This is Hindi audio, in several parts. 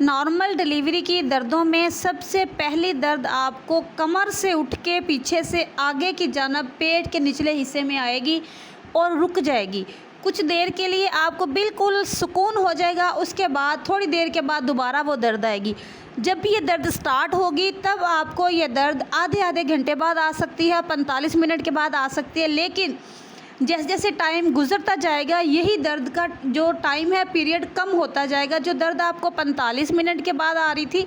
नॉर्मल डिलीवरी की दर्दों में सबसे पहली दर्द आपको कमर से उठ के पीछे से आगे की जानब पेट के निचले हिस्से में आएगी और रुक जाएगी। कुछ देर के लिए आपको बिल्कुल सुकून हो जाएगा, उसके बाद थोड़ी देर के बाद दोबारा वो दर्द आएगी। जब भी ये दर्द स्टार्ट होगी तब आपको ये दर्द आधे घंटे बाद आ सकती है, 45 मिनट के बाद आ सकती है, लेकिन जैसे जैसे टाइम गुजरता जाएगा यही दर्द का जो टाइम है पीरियड कम होता जाएगा। जो दर्द आपको 45 मिनट के बाद आ रही थी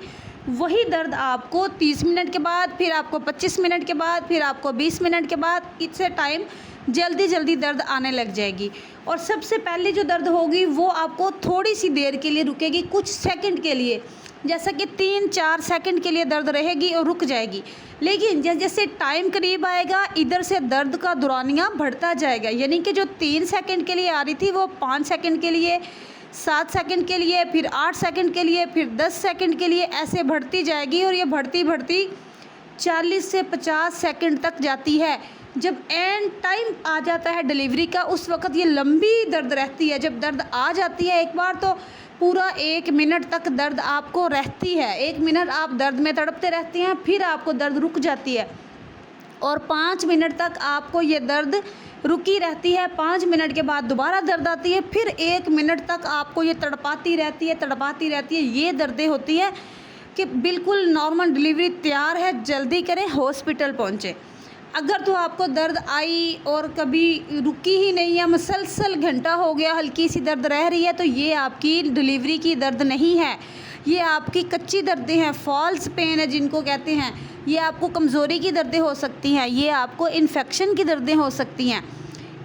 वही दर्द आपको 30 मिनट के बाद, फिर आपको 25 मिनट के बाद, फिर आपको 20 मिनट के बाद, इससे टाइम जल्दी दर्द आने लग जाएगी। और सबसे पहले जो दर्द होगी वो आपको थोड़ी सी देर के लिए रुकेगी, कुछ सेकंड के लिए, जैसा कि 3-4 सेकंड के लिए दर्द रहेगी और रुक जाएगी। लेकिन जैसे जैसे टाइम करीब आएगा इधर से दर्द का दौरानिया बढ़ता जाएगा, यानी कि जो 3 सेकंड के लिए आ रही थी वो 5 सेकंड के लिए, 7 सेकंड के लिए, फिर 8 सेकंड के लिए, फिर 10 सेकंड के लिए, ऐसे बढ़ती जाएगी। और ये बढ़ती 40 से 50 सेकंड तक जाती है। जब एंड टाइम आ जाता है डिलीवरी का उस वक़्त ये लंबी दर्द रहती है। जब दर्द आ जाती है एक बार तो पूरा 1 मिनट तक दर्द आपको रहती है। 1 मिनट आप दर्द में तड़पते रहती हैं, फिर आपको दर्द रुक जाती है और 5 मिनट तक आपको ये दर्द रुकी रहती है। 5 मिनट के बाद दोबारा दर्द आती है, फिर 1 मिनट तक आपको ये तड़पाती रहती है। ये दर्दें होती हैं कि बिल्कुल नॉर्मल डिलीवरी तैयार है, जल्दी करें, हॉस्पिटल पहुँचें। अगर तो आपको दर्द आई और कभी रुकी ही नहीं है, मुसलसल घंटा हो गया हल्की सी दर्द रह रही है, तो ये आपकी डिलीवरी की दर्द नहीं है, ये आपकी कच्ची दर्दें हैं, फॉल्स पेन है जिनको कहते हैं। ये आपको कमज़ोरी की दर्दें हो सकती हैं, ये आपको इन्फेक्शन की दर्दें हो सकती हैं।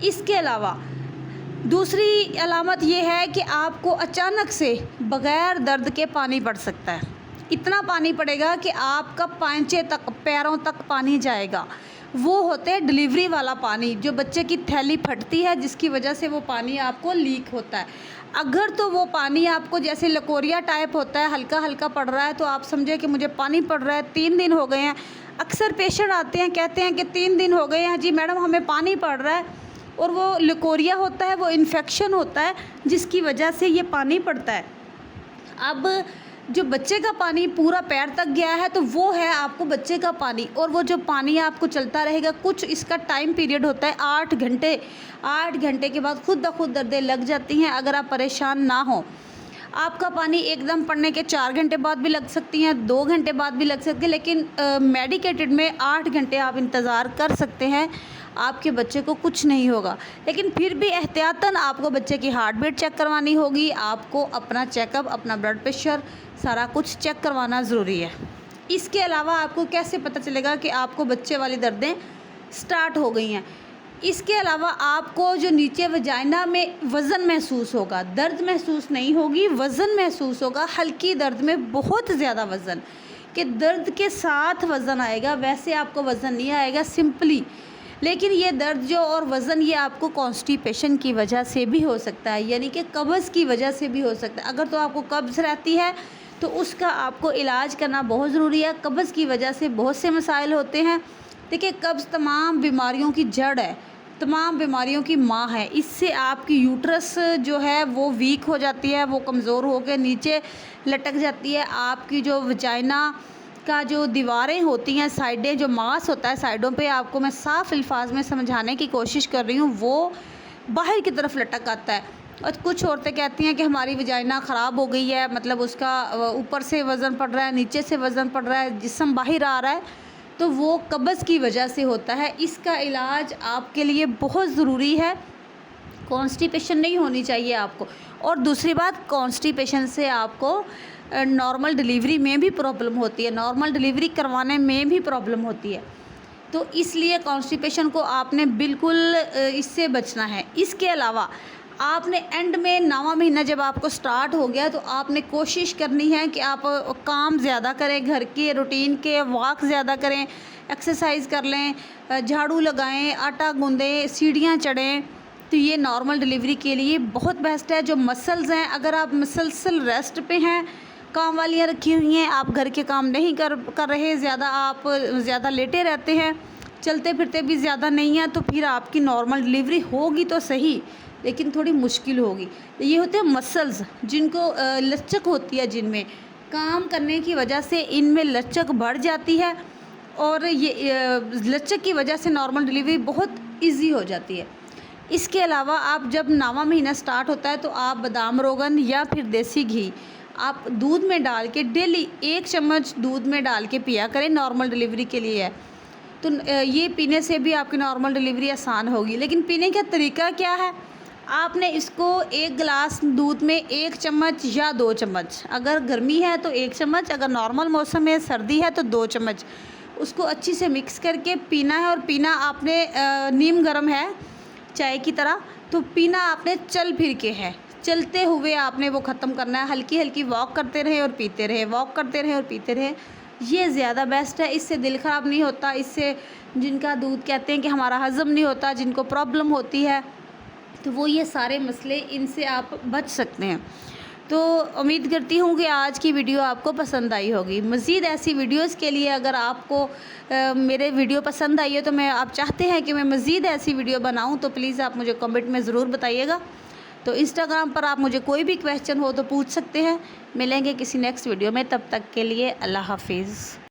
इसके अलावा दूसरी अलामत ये है कि आपको अचानक से बग़ैर दर्द के पानी पड़ सकता है। इतना पानी पड़ेगा कि आपका पांचे तक, पैरों तक पानी जाएगा। वो होते हैं डिलीवरी वाला पानी, जो बच्चे की थैली फटती है जिसकी वजह से वो पानी आपको लीक होता है। अगर तो वो पानी आपको जैसे लकोरिया टाइप होता है, हल्का हल्का पड़ रहा है, तो आप समझे कि मुझे पानी पड़ रहा है, 3 दिन हो गए हैं। अक्सर पेशेंट आते हैं, कहते हैं कि 3 दिन हो गए हैं जी मैडम हमें पानी पड़ रहा है, और वो लकोरिया होता है, वो इन्फेक्शन होता है जिसकी वजह से ये पानी पड़ता है। अब जो बच्चे का पानी पूरा पैर तक गया है तो वो है आपको बच्चे का पानी, और वो जो पानी आपको चलता रहेगा, कुछ इसका टाइम पीरियड होता है 8 घंटे। 8 घंटे के बाद खुद ब खुद दर्दें लग जाती हैं। अगर आप परेशान ना हो, आपका पानी एकदम पड़ने के 4 घंटे बाद भी लग सकती हैं, 2 घंटे बाद भी लग सकती है, लेकिन मेडिकेटेड में 8 घंटे आप इंतज़ार कर सकते हैं, आपके बच्चे को कुछ नहीं होगा। लेकिन फिर भी एहतियातन आपको बच्चे की हार्ट बीट चेक करवानी होगी, आपको अपना चेकअप, अपना ब्लड प्रेशर, सारा कुछ चेक करवाना ज़रूरी है। इसके अलावा आपको कैसे पता चलेगा कि आपको बच्चे वाली दर्दें स्टार्ट हो गई हैं? इसके अलावा आपको जो नीचे वजाइना में वज़न महसूस होगा, दर्द महसूस नहीं होगी, वज़न महसूस होगा, हल्की दर्द में बहुत ज़्यादा वज़न, कि दर्द के साथ वज़न आएगा, वैसे आपको वज़न नहीं आएगा सिंपली। लेकिन ये दर्द जो और वज़न ये आपको कॉन्स्टिपेशन की वजह से भी हो सकता है, यानी कि कब्ज़ की वजह से भी हो सकता है। अगर तो आपको कब्ज़ रहती है तो उसका आपको इलाज करना बहुत ज़रूरी है। कब्ज़ की वजह से बहुत से मसाइल होते हैं। देखिए, कब्ज़ तमाम बीमारियों की जड़ है, तमाम बीमारियों की माँ है। इससे आपकी यूट्रस जो है वो वीक हो जाती है, वो कमज़ोर होकर नीचे लटक जाती है। आपकी जो वजाइना का जो दीवारें होती हैं, साइडें, जो मांस होता है साइडों पे, आपको मैं साफ़ अल्फाज में समझाने की कोशिश कर रही हूँ, वो बाहर की तरफ लटक आता है। और कुछ औरतें कहती हैं कि हमारी वजाइना ख़राब हो गई है, मतलब उसका ऊपर से वज़न पड़ रहा है, नीचे से वज़न पड़ रहा है, जिस्म बाहर आ रहा है, तो वो कब्ज़ की वजह से होता है। इसका इलाज आपके लिए बहुत ज़रूरी है। कॉन्स्टिपेशन नहीं होनी चाहिए आपको। और दूसरी बात, कॉन्स्टिपेशन से आपको नॉर्मल डिलीवरी में भी प्रॉब्लम होती है, नॉर्मल डिलीवरी करवाने में भी प्रॉब्लम होती है। तो इसलिए कॉन्स्टिपेशन को आपने बिल्कुल इससे बचना है। इसके अलावा आपने एंड में 9वां महीना जब आपको स्टार्ट हो गया तो आपने कोशिश करनी है कि आप काम ज़्यादा करें, घर के रूटीन के, वॉक ज़्यादा करें, एक्सरसाइज कर लें, झाड़ू लगाएं, आटा गूंदें, सीढ़ियाँ चढ़ें। तो ये नॉर्मल डिलीवरी के लिए बहुत बेस्ट है। जो मसल्स हैं, अगर आप मसलसल रेस्ट पे हैं, काम वालियाँ रखी हुई हैं, आप घर के काम नहीं कर रहे, आप ज़्यादा लेटे रहते हैं, चलते फिरते भी ज़्यादा नहीं हैं, तो फिर आपकी नॉर्मल डिलीवरी होगी तो सही, लेकिन थोड़ी मुश्किल होगी। ये होते हैं मसल्स जिनको लचक होती है जिनमें, काम करने की वजह से इनमें लचक बढ़ जाती है और ये लचक की वजह से नॉर्मल डिलीवरी बहुत इजी हो जाती है। इसके अलावा आप जब 9वां महीना स्टार्ट होता है तो आप बादाम रोगन या फिर देसी घी आप दूध में डाल के डेली 1 चम्मच दूध में डाल के पिया करें, नॉर्मल डिलीवरी के लिए है। तो ये पीने से भी आपकी नॉर्मल डिलीवरी आसान होगी। लेकिन पीने का तरीका क्या है, आपने इसको 1 गिलास दूध में 1 चम्मच या 2 चम्मच, अगर गर्मी है तो 1 चम्मच, अगर नॉर्मल मौसम में सर्दी है तो 2 चम्मच, उसको अच्छी से मिक्स करके पीना है। और पीना आपने नीम गर्म है चाय की तरह, तो पीना आपने चल फिर के है, चलते हुए आपने वो ख़त्म करना है। हल्की हल्की वॉक करते रहे और पीते रहे, वॉक करते रहे और पीते रहे, ये ज़्यादा बेस्ट है। इससे दिल ख़राब नहीं होता, इससे जिनका दूध कहते हैं कि हमारा हज़म नहीं होता, जिनको प्रॉब्लम होती है, तो वो ये सारे मसले, इनसे आप बच सकते हैं। तो उम्मीद करती हूँ कि आज की वीडियो आपको पसंद आई होगी। मज़ीद ऐसी वीडियोस के लिए अगर आपको मेरे वीडियो पसंद आई है, तो आप चाहते हैं कि मैं मज़ीद ऐसी वीडियो बनाऊँ, तो प्लीज़ आप मुझे कमेंट में ज़रूर बताइएगा। तो इंस्टाग्राम पर आप मुझे कोई भी क्वेश्चन हो तो पूछ सकते हैं। मिलेंगे किसी नेक्स्ट वीडियो में, तब तक के लिए अल्लाह हाफिज़।